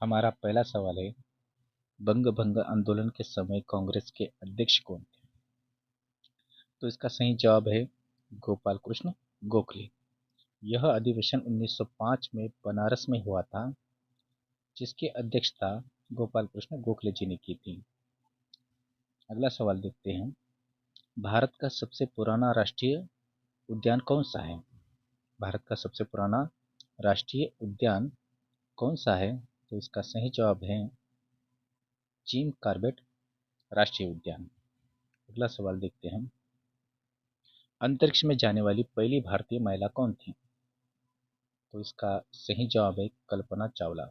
हमारा पहला सवाल है, बंग भंग आंदोलन के समय कांग्रेस के अध्यक्ष कौन थे? तो इसका सही जवाब है गोपाल कृष्ण गोखले। यह अधिवेशन 1905 में बनारस में हुआ था, जिसकी अध्यक्षता गोपाल कृष्ण गोखले जी ने की थी। अगला सवाल देखते हैं, भारत का सबसे पुराना राष्ट्रीय उद्यान कौन सा है? भारत का सबसे पुराना राष्ट्रीय उद्यान कौन सा है? तो इसका सही जवाब है जिम कॉर्बेट राष्ट्रीय उद्यान। अगला सवाल देखते हैं, अंतरिक्ष में जाने वाली पहली भारतीय महिला कौन थी? तो इसका सही जवाब है कल्पना चावला।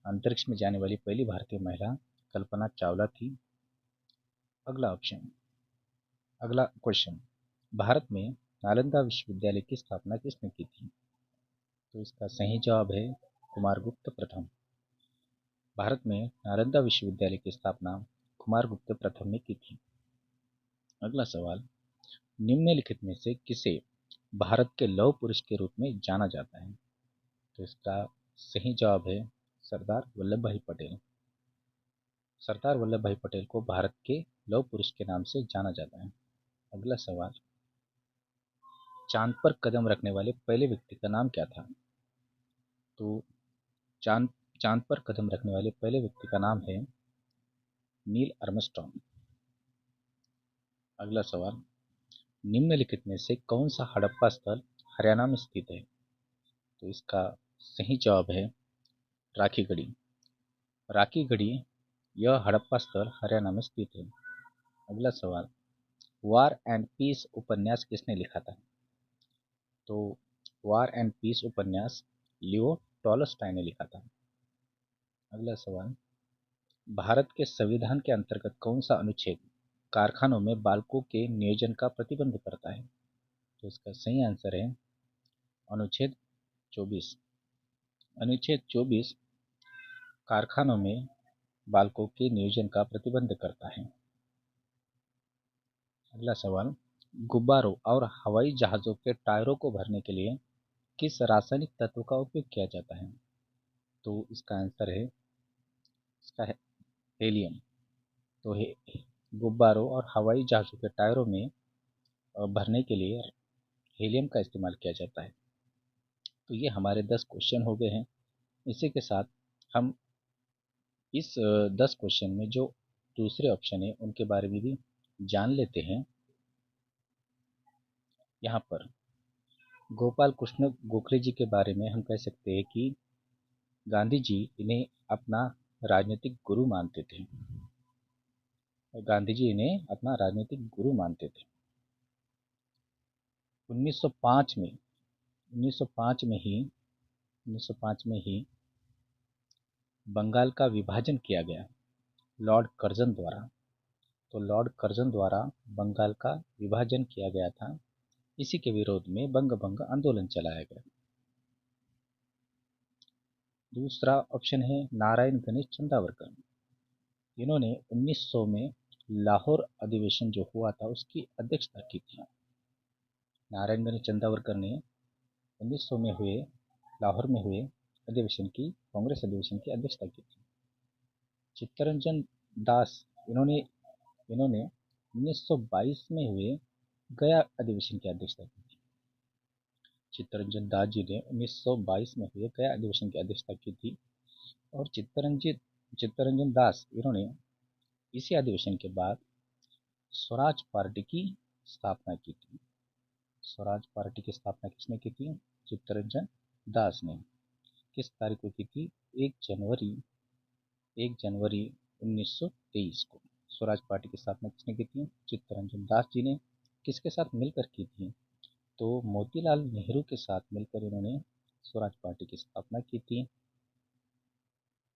अंतरिक्ष में जाने वाली पहली भारतीय महिला कल्पना चावला थी। अगला क्वेश्चन, भारत में नालंदा विश्वविद्यालय की स्थापना किसने की थी? तो इसका सही जवाब है कुमारगुप्त प्रथम। भारत में नालंदा विश्वविद्यालय की स्थापना कुमारगुप्त प्रथम ने की थी। अगला सवाल, निम्नलिखित में से किसे भारत के लौह पुरुष के रूप में जाना जाता है? तो इसका सही जवाब है सरदार वल्लभ भाई पटेल। सरदार वल्लभ भाई पटेल को भारत के लौह पुरुष के नाम से जाना जाता है। अगला सवाल, चांद पर कदम रखने वाले पहले व्यक्ति का नाम क्या था? तो चांद चांद पर कदम रखने वाले पहले व्यक्ति का नाम है नील आर्मस्ट्रॉन्ग। अगला सवाल, निम्नलिखित में से कौन सा हड़प्पा स्थल हरियाणा में स्थित है? तो इसका सही जवाब है राखीगढ़ी। राखीगढ़ी यह हड़प्पा स्थल हरियाणा में स्थित है। अगला सवाल, वार एंड पीस उपन्यास किसने लिखा था? तो वार एंड पीस उपन्यास लियो टॉलस्टॉय ने लिखा था। अगला सवाल, भारत के संविधान के अंतर्गत कौन सा अनुच्छेद कारखानों में बालकों के नियोजन का प्रतिबंध करता है? तो इसका सही आंसर है अनुच्छेद 24। अनुच्छेद 24 कारखानों में बालकों के नियोजन का प्रतिबंध करता है। अगला सवाल, गुब्बारों और हवाई जहाजों के टायरों को भरने के लिए किस रासायनिक तत्व का उपयोग किया जाता है? तो इसका आंसर है हेलियम। तो गुब्बारों और हवाई जहाजों के टायरों में भरने के लिए हेलियम का इस्तेमाल किया जाता है। तो ये हमारे 10 क्वेश्चन हो गए हैं। इसी के साथ हम इस 10 क्वेश्चन में जो दूसरे ऑप्शन है उनके बारे में भी जान लेते हैं। यहाँ पर गोपाल कृष्ण गोखले जी के बारे में हम कह सकते हैं कि गांधी जी इन्हें अपना राजनीतिक गुरु मानते थे। गांधी जी इन्हें अपना राजनीतिक गुरु मानते थे। 1905 में 1905 में ही बंगाल का विभाजन किया गया लॉर्ड कर्जन द्वारा। तो लॉर्ड कर्जन द्वारा बंगाल का विभाजन किया गया था। इसी के विरोध में बंग भंग आंदोलन चलाया गया। दूसरा ऑप्शन है नारायण गणेश चंदावरकर। इन्होंने 1900 में लाहौर अधिवेशन जो हुआ था उसकी अध्यक्षता की थी। नारायण गणेश चंदावरकर ने 1900 में हुए लाहौर में हुए कांग्रेस अधिवेशन की अध्यक्षता की थी। चित्तरंजन दास इन्होंने इन्होंने 1922 में हुए गया अधिवेशन की अध्यक्षता की थी। चित्तरंजन दास जी ने 1922 में हुए गया अधिवेशन की अध्यक्षता की थी। और चित्तरंजन दास इन्होंने इसी अधिवेशन के बाद स्वराज पार्टी की स्थापना की थी। स्वराज पार्टी की स्थापना किसने की थी? चित्तरंजन दास ने। किस तारीख को की थी? 1 जनवरी 1923 को स्वराज पार्टी की स्थापना किसने की थी? चित्तरंजन दास जी ने। किसके साथ मिलकर की थी? तो मोतीलाल नेहरू के साथ मिलकर इन्होंने स्वराज पार्टी की स्थापना की थी,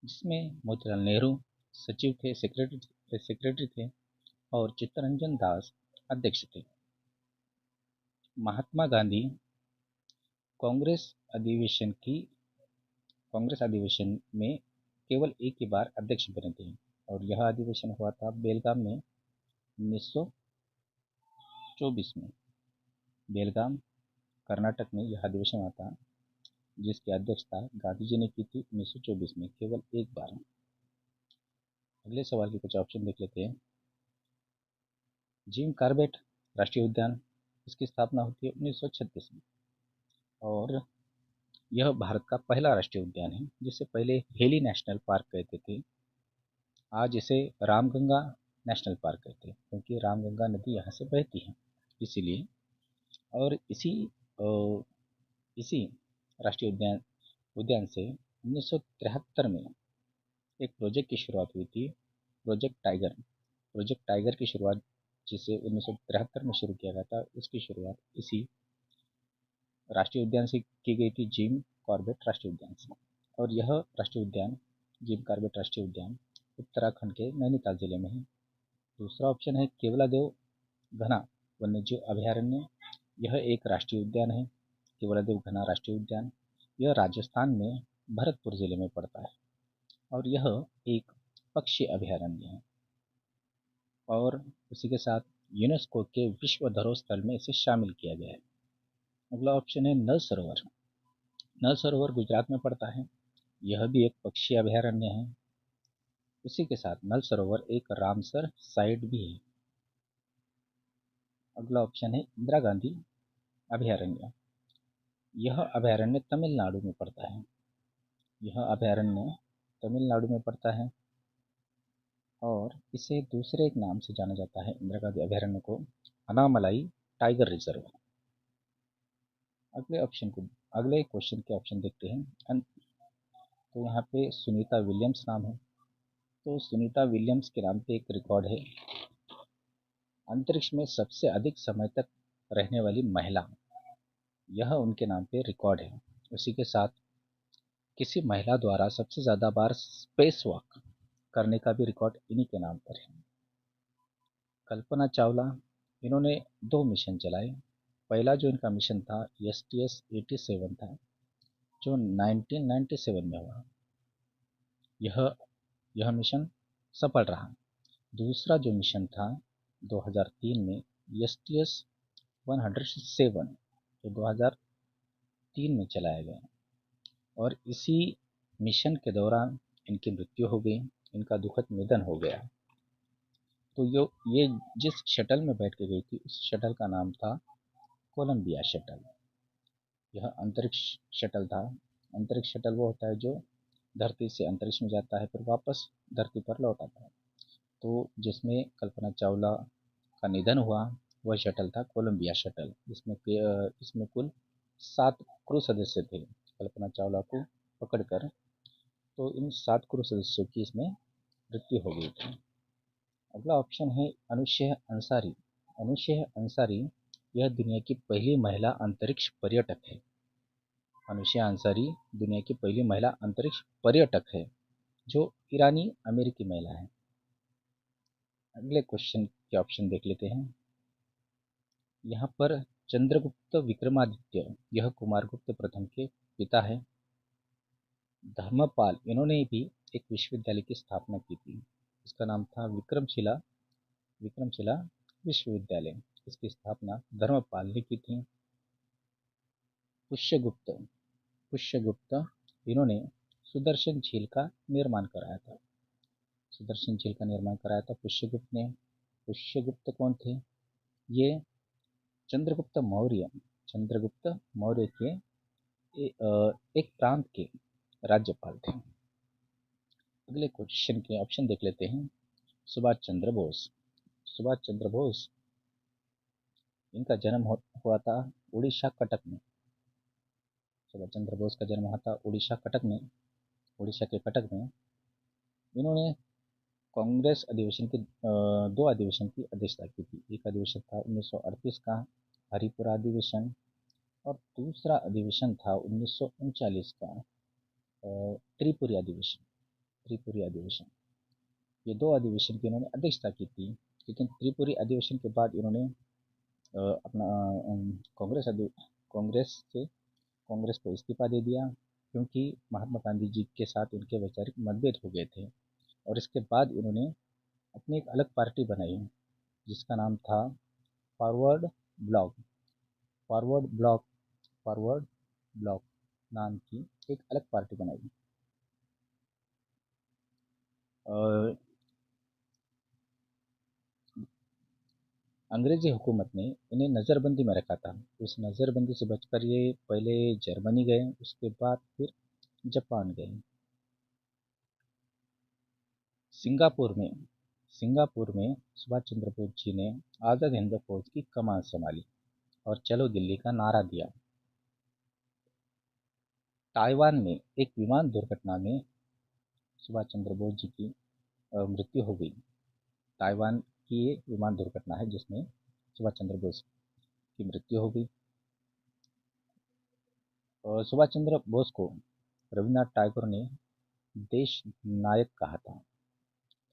जिसमें मोतीलाल नेहरू सचिव थे, सेक्रेटरी थे और चित्तरंजन दास अध्यक्ष थे। महात्मा गांधी कांग्रेस अधिवेशन में केवल एक ही बार अध्यक्ष बने थे और यह अधिवेशन हुआ था बेलगाम में 1924 में। बेलगाम कर्नाटक में यह अधिवेशन हुआ था जिसकी अध्यक्षता गांधी जी ने की थी 1924 में, केवल एक बार। अगले सवाल के कुछ ऑप्शन देख लेते हैं। जिम कॉर्बेट राष्ट्रीय उद्यान, इसकी स्थापना होती है 1936 में, और यह भारत का पहला राष्ट्रीय उद्यान है, जिसे पहले हेली नेशनल पार्क कहते थे। आज इसे रामगंगा नेशनल पार्क कहते हैं, क्योंकि रामगंगा नदी यहाँ से बहती है इसीलिए। और अ, इसी राष्ट्रीय उद्यान उद्यान से 1973 में एक प्रोजेक्ट की शुरुआत हुई थी, प्रोजेक्ट टाइगर। प्रोजेक्ट टाइगर की शुरुआत, जिसे 1973 में शुरू किया गया था, उसकी शुरुआत इसी राष्ट्रीय उद्यान से की गई थी, जिम कॉर्बेट राष्ट्रीय उद्यान से। और यह राष्ट्रीय उद्यान, जिम कॉर्बेट राष्ट्रीय उद्यान, उत्तराखंड के नैनीताल जिले में है। दूसरा ऑप्शन है केवलादेव घना वन्यजीव अभयारण्य। यह एक राष्ट्रीय उद्यान है, केवलादेव घना राष्ट्रीय उद्यान। यह राजस्थान में भरतपुर जिले में पड़ता है, और यह एक पक्षी अभयारण्य है, और उसी के साथ यूनेस्को के विश्व धरोहर स्थल में इसे शामिल किया गया है। अगला ऑप्शन है नल सरोवर। नल सरोवर गुजरात में पड़ता है, यह भी एक पक्षी अभयारण्य है। उसी के साथ नल सरोवर एक रामसर साइट भी है। अगला ऑप्शन है इंदिरा गांधी अभयारण्य। यह अभयारण्य तमिलनाडु में पड़ता है। यह अभयारण्य तमिलनाडु में पड़ता है, और इसे दूसरे एक नाम से जाना जाता है, इंदिरा गांधी अभयारण्य को, अनामलाई टाइगर रिजर्व। अगले क्वेश्चन के ऑप्शन देखते हैं। तो यहाँ पे सुनीता विलियम्स नाम है। तो सुनीता विलियम्स के नाम पे एक रिकॉर्ड है, अंतरिक्ष में सबसे अधिक समय तक रहने वाली महिला, यह उनके नाम पे रिकॉर्ड है। उसी के साथ किसी महिला द्वारा सबसे ज़्यादा बार स्पेस वॉक करने का भी रिकॉर्ड इन्हीं के नाम पर है। कल्पना चावला, इन्होंने 2 मिशन चलाए। पहला जो इनका मिशन था STS-87 था, जो 1997 में हुआ। यह मिशन सफल रहा। दूसरा जो मिशन था 2003 में, STS-107, जो 2003 में चलाया गया, और इसी मिशन के दौरान इनकी मृत्यु हो गई, इनका दुखद निधन हो गया। तो ये जिस शटल में बैठ के गई थी, उस शटल का नाम था कोलंबिया शटल। यह अंतरिक्ष शटल था। अंतरिक्ष शटल वो होता है जो धरती से अंतरिक्ष में जाता है, फिर वापस धरती पर लौट आता है। तो जिसमें कल्पना चावला का निधन हुआ, वह शटल था कोलंबिया शटल। इसमें कुल 7 क्रू सदस्य थे कल्पना चावला को पकड़कर। तो इन 7 क्रू सदस्यों की इसमें मृत्यु हो गई थी। अगला ऑप्शन है अनुशेह अंसारी। अनुशेह अंसारी यह दुनिया की पहली महिला अंतरिक्ष पर्यटक है। अनुशेह अंसारी दुनिया की पहली महिला अंतरिक्ष पर्यटक है, जो ईरानी अमेरिकी महिला है। अगले क्वेश्चन के ऑप्शन देख लेते हैं। यहाँ पर चंद्रगुप्त विक्रमादित्य, यह कुमारगुप्त प्रथम के पिता है। धर्मपाल, इन्होंने भी एक विश्वविद्यालय की स्थापना की थी, इसका नाम था विक्रमशिला विश्वविद्यालय। इसकी स्थापना धर्मपाल ने की थी। पुष्यगुप्त पुष्यगुप्त इन्होंने सुदर्शन झील का निर्माण कराया था। सुदर्शन झील का निर्माण कराया था पुष्यगुप्त ने। पुष्यगुप्त कौन थे? ये चंद्रगुप्त मौर्य के एक प्रांत के राज्यपाल थे। अगले क्वेश्चन के ऑप्शन देख लेते हैं। सुभाष चंद्र बोस, इनका जन्म हुआ था उड़ीसा कटक में। सुभाष चंद्र बोस का जन्म हुआ था उड़ीसा के कटक में। इन्होंने कांग्रेस अधिवेशन की 2 अधिवेशन की अध्यक्षता की थी। एक अधिवेशन था 1938 का हरिपुरा अधिवेशन, और दूसरा अधिवेशन था 1939 का त्रिपुरी अधिवेशन। ये 2 अधिवेशन की इन्होंने अध्यक्षता की थी, लेकिन त्रिपुरी अधिवेशन के बाद इन्होंने अपना कांग्रेस को इस्तीफा दे दिया, क्योंकि महात्मा गांधी जी के साथ इनके वैचारिक मतभेद हो गए थे। और इसके बाद इन्होंने अपनी एक अलग पार्टी बनाई, जिसका नाम था, 'फॉरवर्ड ब्लॉक'। नाम की एक अलग पार्टी बनाई और अंग्रेजी हुकूमत ने इन्हें नज़रबंदी में रखा था। उस नज़रबंदी से बचकर ये पहले जर्मनी गए, उसके बाद फिर जापान गए। सिंगापुर में सिंगापुर में सुभाष चंद्र बोस जी ने आज़ाद हिंद फौज की कमान संभाली और चलो दिल्ली का नारा दिया। ताइवान में एक विमान दुर्घटना में सुभाष चंद्र बोस जी की मृत्यु हो गई। ताइवान की ये विमान दुर्घटना है जिसमें सुभाष चंद्र बोस की मृत्यु हो गई। और सुभाष चंद्र बोस को रविन्द्रनाथ टैगोर ने देश नायक कहा था।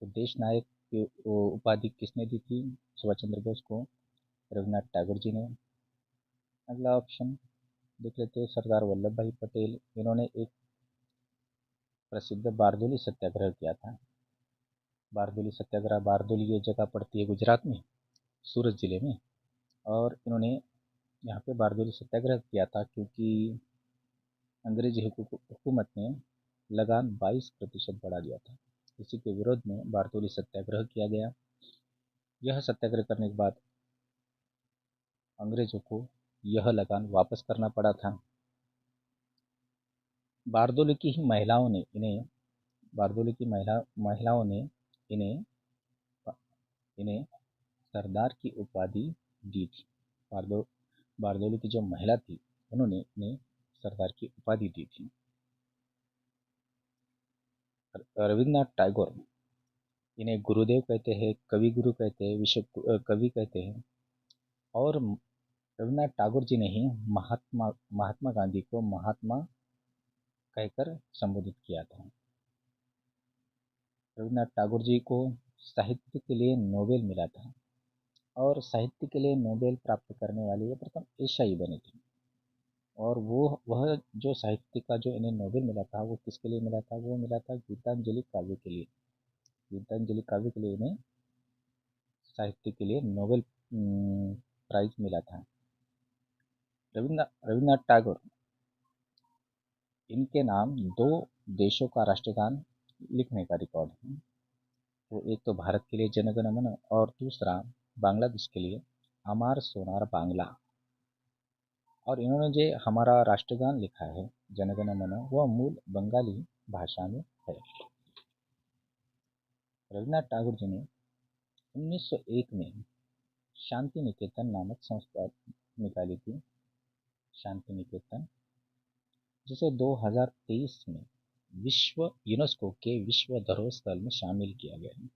तो देश नायक की उपाधि किसने दी थी सुभाष चंद्र बोस को? रविन्द्रनाथ टैगोर जी ने। अगला ऑप्शन देख लेते हैं, सरदार वल्लभ भाई पटेल। इन्होंने एक प्रसिद्ध बारदोली सत्याग्रह किया था। बारदोली सत्याग्रह, बारदोली ये जगह पड़ती है गुजरात में, सूरत जिले में। और इन्होंने यहाँ पे बारदोली सत्याग्रह किया था क्योंकि अंग्रेजी हुकूमत ने लगान 22% बढ़ा दिया था। इसी के विरोध में बारदोली सत्याग्रह किया गया। यह सत्याग्रह करने के बाद अंग्रेजों को यह लगान वापस करना पड़ा था। बारदोली की ही महिलाओं ने इन्हें बारदोली की महिलाओं ने इन्हें इन्हें सरदार की उपाधि दी थी। बारदोली की जो महिला थी उन्होंने इन्हें सरदार की उपाधि दी थी। रविन्द्रनाथ टैगोर, इन्हें गुरुदेव कहते हैं, कवि गुरु कहते हैं, विश्व कवि कहते हैं। और रविन्द्रनाथ टैगोर जी ने ही महात्मा महात्मा गांधी को महात्मा कहकर संबोधित किया था। रविन्द्रनाथ टैगोर जी को साहित्य के लिए नोबेल मिला था और साहित्य के लिए नोबेल प्राप्त करने वाले ये प्रथम एशियाई बने थे। और वह जो साहित्य का जो इन्हें नोबेल मिला था वो किसके लिए मिला था? वो मिला था गीतांजलि काव्य के लिए। गीतांजलि काव्य के लिए इन्हें साहित्य के लिए नोबेल प्राइज मिला था। रविन्द्रनाथ टैगोर, इनके नाम दो देशों का राष्ट्रगान लिखने का रिकॉर्ड है। वो एक तो भारत के लिए जनगण मन और दूसरा बांग्लादेश के लिए अमार सोनार बांग्ला। और इन्होंने जो हमारा राष्ट्रगान लिखा है जनगण मन, वह मूल बंगाली भाषा में है। रविन्द्रनाथ टैगोर जी ने 1901 में शांति निकेतन नामक संस्था निकाली थी, शांति निकेतन, जिसे 2023 में विश्व यूनेस्को के विश्व धरोहर स्थल में शामिल किया गया है।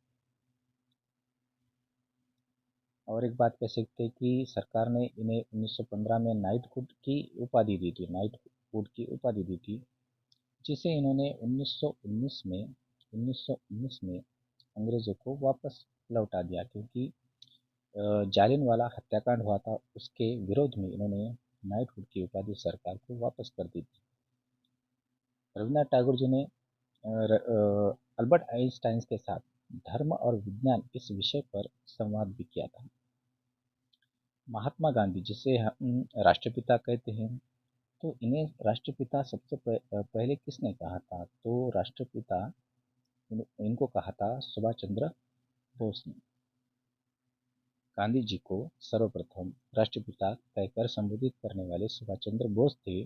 और एक बात कह सकते हैं कि सरकार ने इन्हें 1915 में नाइटहुड की उपाधि दी थी, नाइटहुड की उपाधि दी थी, जिसे इन्होंने 1919 में अंग्रेजों को वापस लौटा दिया क्योंकि जालियनवाला हत्याकांड हुआ था, उसके विरोध में इन्होंने नाइटहुड की उपाधि सरकार को वापस कर दी थी। रविन्द्रनाथ टैगोर जी ने अल्बर्ट आइंस्टाइन के साथ धर्म और विज्ञान इस विषय पर संवाद भी किया था। महात्मा गांधी, जिसे हम राष्ट्रपिता कहते हैं, तो इन्हें राष्ट्रपिता सबसे पहले किसने कहा था? तो राष्ट्रपिता इनको कहा था सुभाष चंद्र बोस ने। गांधी जी को सर्वप्रथम राष्ट्रपिता कहकर संबोधित करने वाले सुभाष चंद्र बोस थे।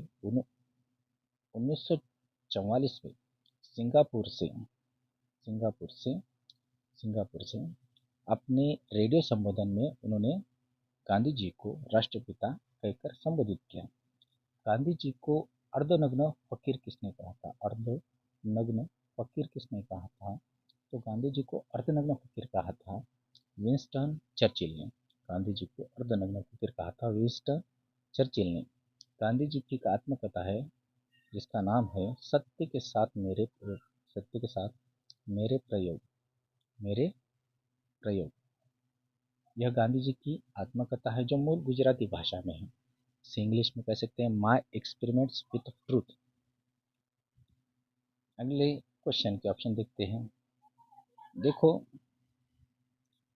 1944 में सिंगापुर से सिंगापुर से सिंगापुर से अपने रेडियो संबोधन में उन्होंने गांधी जी को राष्ट्रपिता कहकर संबोधित किया। गांधी जी को अर्धनग्न फकीर किसने कहा था? अर्धनग्न फकीर किसने कहा था? तो गांधी जी को अर्धनग्न फकीर कहा था विंस्टन चर्चिल ने। गांधी जी को अर्धनग्न फकीर कहा था विंस्टन चर्चिल ने। गांधी जी की एक आत्मकथा है जिसका नाम है सत्य के साथ मेरे प्रयोग। यह गांधी जी की आत्मकथा है जो मूल गुजराती भाषा में है। इसे इंग्लिश में कह सकते हैं माई एक्सपेरिमेंट्स विथ ट्रूथ। अगले क्वेश्चन के ऑप्शन देखते हैं। देखो,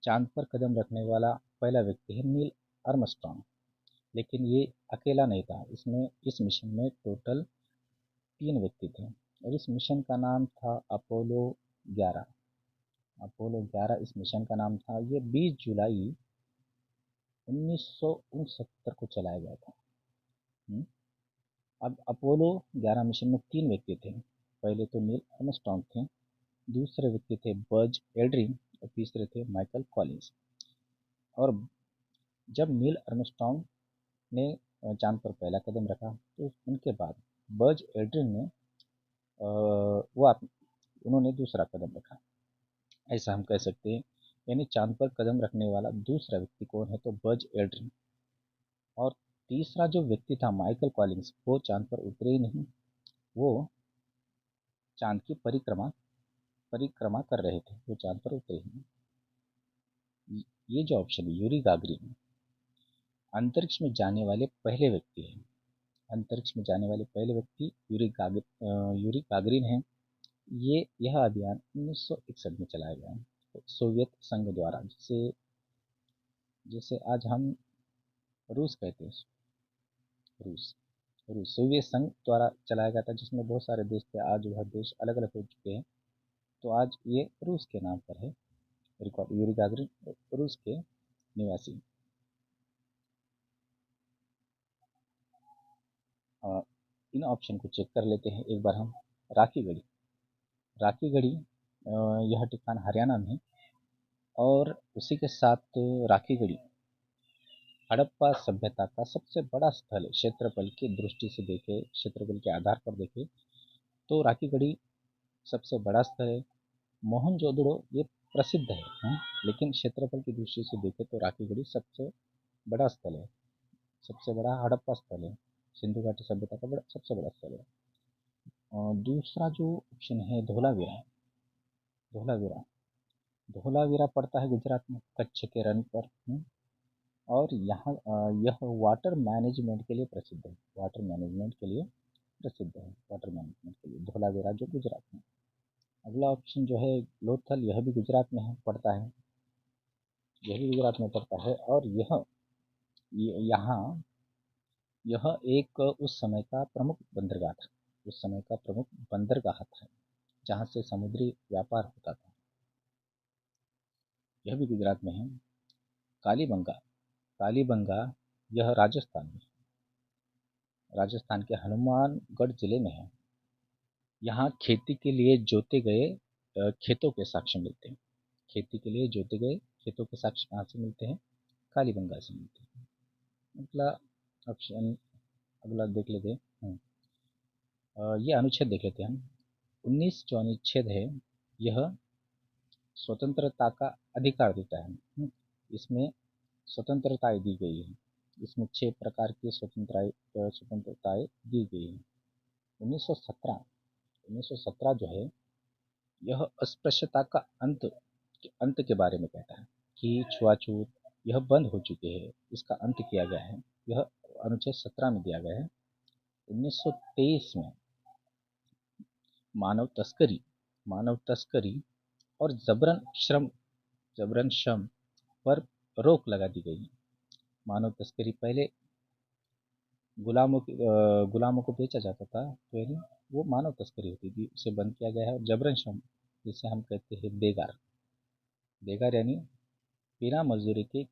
चांद पर कदम रखने वाला पहला व्यक्ति है नील आर्मस्ट्रॉन्ग, लेकिन ये अकेला नहीं था। इस मिशन में टोटल 3 व्यक्ति थे और इस मिशन का नाम था अपोलो 11। अपोलो 11 इस मिशन का नाम था। ये 20 जुलाई 1969 को चलाया गया था। अब अपोलो 11 मिशन में 3 व्यक्ति थे। पहले तो नील आर्मस्ट्रॉन्ग थे, दूसरे व्यक्ति थे बज एल्ड्रिन और तीसरे थे माइकल कॉलिंस। और जब नील आर्मस्ट्रॉन्ग ने चांद पर पहला कदम रखा तो उनके बाद बज एल्ड्रिन ने उन्होंने दूसरा कदम रखा, ऐसा हम कह सकते हैं। यानी चांद पर कदम रखने वाला दूसरा व्यक्ति कौन है, तो बज एल्ड्रिन। और तीसरा जो व्यक्ति था माइकल कॉलिंस, वो चांद पर उतरे ही नहीं, वो चांद की परिक्रमा कर रहे थे, वो चांद पर उतरे ही नहीं। ये जो ऑप्शन है यूरी गागरिन, अंतरिक्ष में जाने वाले पहले व्यक्ति हैं। अंतरिक्ष में जाने वाले पहले व्यक्ति यूरी गागरिन हैं। यह अभियान 1961 में चलाया गया है, तो सोवियत संघ द्वारा, जिसे जिसे आज हम रूस कहते हैं। रूस रूस सोवियत संघ द्वारा चलाया गया था, जिसमें बहुत सारे देश थे। आज वह देश अलग अलग हो चुके हैं, तो आज ये रूस के नाम पर है। यूरी गागरिन रूस के निवासी। इन ऑप्शन को चेक कर लेते हैं एक बार हम। राखीगढ़ी राखीगढ़ी यह ठिकान हरियाणा में है। और उसी के साथ राखीगढ़ी हड़प्पा सभ्यता का सबसे बड़ा स्थल है। क्षेत्रफल की दृष्टि से देखें, क्षेत्रफल के आधार पर देखें तो राखीगढ़ी सबसे बड़ा स्थल है। मोहनजोदड़ो ये प्रसिद्ध है, लेकिन क्षेत्रफल की दृष्टि से देखें तो राखीगढ़ी सबसे बड़ा स्थल है, सबसे बड़ा हड़प्पा स्थल है, सिंधु घाटी सभ्यता का सबसे बड़ा स्थल है। और दूसरा जो ऑप्शन है धोलावीरा। धोलावीरा धोलावीरा पड़ता है गुजरात में, कच्छ के रण पर। और यहाँ यह वाटर मैनेजमेंट के लिए प्रसिद्ध है। वाटर मैनेजमेंट के लिए प्रसिद्ध है, वाटर मैनेजमेंट के लिए धोलावीरा जो गुजरात में। अगला ऑप्शन जो है लोथल, यह भी गुजरात में है, पड़ता है, यह भी गुजरात में पड़ता है। और यहाँ यह एक उस समय का प्रमुख बंदरगाह था, उस समय का प्रमुख बंदरगाह था, जहाँ से समुद्री व्यापार होता था। यह भी गुजरात में है। कालीबंगा कालीबंगा यह राजस्थान में, राजस्थान के हनुमानगढ़ जिले में है। यहाँ खेती के लिए जोते गए खेतों के साक्ष्य मिलते हैं। खेती के लिए जोते गए खेतों के साक्ष्य कहाँ से मिलते हैं, कालीबंगा से मिलते हैं। अगला ऑप्शन, अगला देख लेते हैं। ये अनुच्छेद देख लेते हैं हम। 19 जो अनुच्छेद है, यह स्वतंत्रता का अधिकार देता है। इसमें स्वतंत्रताएं दी गई है। इसमें 6 प्रकार की स्वतंत्रताएं दी गई है। 1917 जो है, यह अस्पृश्यता का अंत के बारे में कहता है कि छुआछूत यह बंद हो चुकी है, इसका अंत किया गया है। यह अनुच्छेद 17 में दिया गया है। 1923 में मानव तस्करी और जबरन श्रम पर रोक लगा दी गई है। मानव तस्करी, पहले गुलामों को बेचा जाता था, तो यानी वो मानव तस्करी होती थी, उसे बंद किया गया है। और जबरन श्रम, जिसे हम कहते हैं बेगार, बेगार यानी बिना मजदूरी के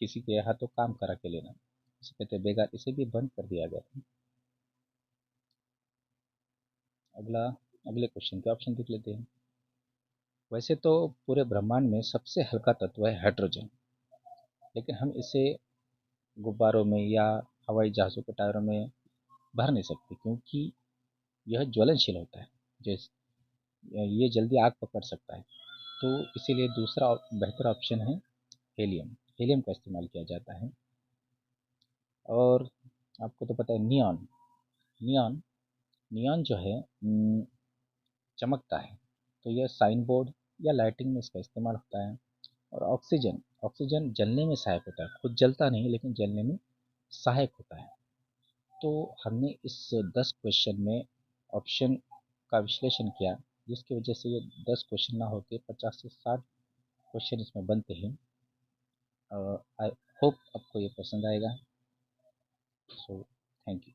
किसी के हाथों काम करा के लेना, इसे कहते हैं बेगार, इसे भी बंद कर दिया गया है। अगले क्वेश्चन के ऑप्शन देख लेते हैं। वैसे तो पूरे ब्रह्मांड में सबसे हल्का तत्व है हाइड्रोजन, लेकिन हम इसे गुब्बारों में या हवाई जहाज़ों के टायरों में भर नहीं सकते, क्योंकि यह ज्वलनशील होता है। जैसे ये जल्दी आग पकड़ सकता है। तो इसीलिए दूसरा बेहतर ऑप्शन है हेलियम। हेलियम का इस्तेमाल किया जाता है। और आपको तो पता है नियॉन नियॉन जो है चमकता है, तो यह साइन बोर्ड या लाइटिंग में इसका इस्तेमाल होता है। और ऑक्सीजन जलने में सहायक होता है, खुद जलता नहीं लेकिन जलने में सहायक होता है। तो हमने इस 10 क्वेश्चन में ऑप्शन का विश्लेषण किया, जिसकी वजह से ये 10 क्वेश्चन ना होके 50 से 60 क्वेश्चन इसमें बनते हैं। आई होप आपको ये पसंद आएगा। So thank you.